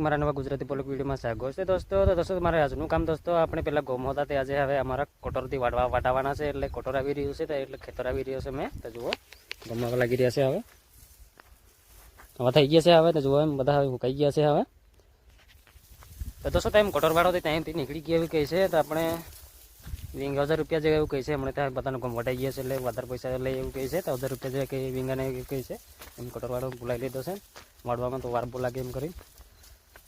મારા નવા ગુજરાતી બ્લોગ વિડીયોમાં સ્વાગત છે દોસ્તો મારે આજનું કામ દોસ્તો આપણે પેલા ગોમ હતા તે આજે હવે અમારા કોટરથી વાટાવાના છે એટલે કોટર આવી રહ્યું છે એટલે ખેતર આવી રહ્યો છે મેં તો જુઓ ગમવા લાગી રહ્યા છે હવે થઈ ગયા છે હવે તો જુઓ એમ બધા હવે મુકાઈ ગયા છે હવે તો દોસ્તો ટાઈમ કોટર વાળો ત્યાંથી નીકળી ગયા એવું કહે છે તો આપણે 1000 રૂપિયા જેવા એવું કહે છે હમણાં ત્યાં બધાનો ગમ વટાઈ ગયા છે એટલે વધારે પૈસા લઈ એવું કહે છે તો 1000 રૂપિયા જેવા કંઈ વિંગાને એવું કહે છે એમ કોટર વાળો બોલાવી લીધો છે વાળવામાં તો વાર બહુ લાગે એમ કરી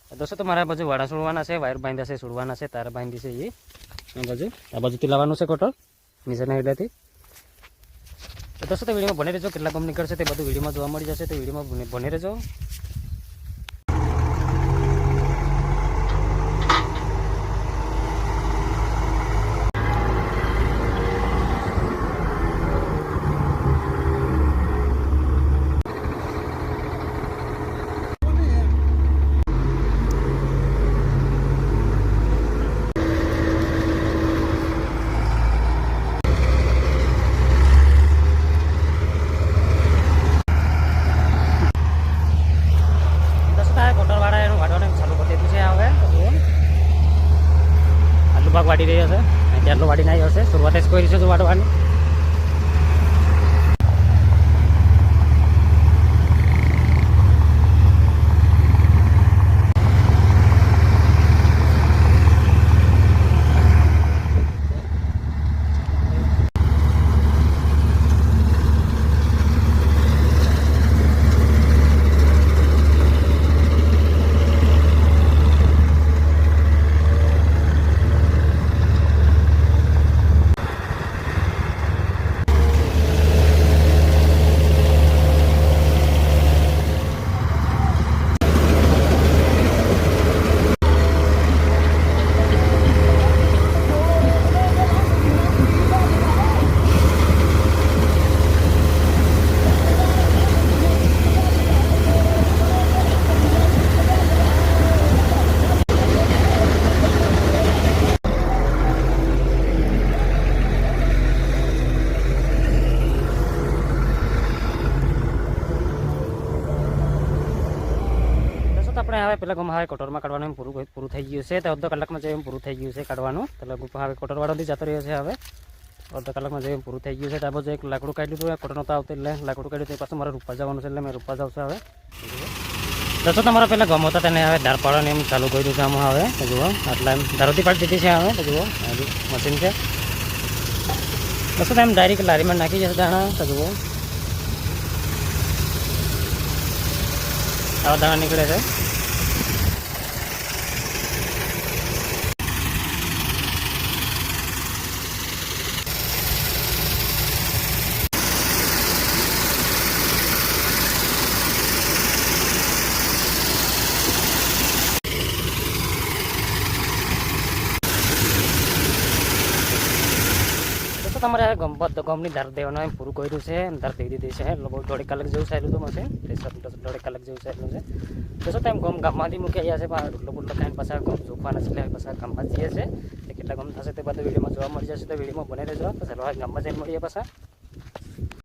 દોસ્તો તો મારા બાજુ વાડા છોડવાના છે વાયર બાંધ્યા છે છોડવાના છે તાર બાંધી છે આ બાજુથી લાવવાનું છે કોટર નીચેના હેડેથી તો દોસ્તો તો વિડીયોમાં બને રહેજો કેટલા ગમ નીકળશે તે બધું વિડીયોમાં જોવા મળી જશે તો વિડીયોમાં બને રહેજો ભાગ વાડી રહ્યો છે ત્યારનો વાડી નહીં હશે શરૂઆત જ કરી છે વાડવાની આપણે હવે પેલા ગમ હવે કોટરમાં કાઢવાનું પૂરું થઈ ગયું છે તો અડધો કલાકમાં જેવું પૂરું થઈ ગયું છે કાઢવાનું તો હવે કોટરવાળોથી જતો રહ્યો છે હવે અડધો કલાકમાં જેવું પૂરું થઈ ગયું છે તો આ બાજુ એક લાકડું કાઢ્યું હતું કોટર નહોતા આવતું એટલે લાકડું કાઢ્યું તો પાછું મારે રૂપા જવાનું છે એટલે મેં રૂપા જાઉં છું હવે દોસ્તો તમારા પેલા ગમ હતા તેને હવે ધાર પાડવાની એમ ચાલુ કર્યું છે આમાં હવે તો જુઓ આટલા એમ ધારોથી પાડી દીધી છે હવે તો જુઓ મશીન છે દોસ્તો એમ ડાયરેક્ટ લારીમાં નાખી જશે દાણા તો જુઓ આવા દાણા નીકળે છે તમારે હવે ગમની ધાર દેવાનું એમ પૂરું કર્યું છે એમ ધાર દઈ દીધી છે લગભગ 1.5 કલાક જેવું સારું હતું મશીન 1.5 કલાક જેવું સારું છે તો ટાઈમ ગામમાંથી મૂકી આવ્યા છે રોટલો બોટલો ખાઈને પાછા ગમ જોખવાના છે એટલે પાછા ગામમાં જઈએ છે કેટલા ગમ થશે તે બધું વિડીયોમાં જોવા મળી જશે તો વિડીયોમાં બને રહેજો તો ચાલો ગામમાં જઈને મળીએ પાછા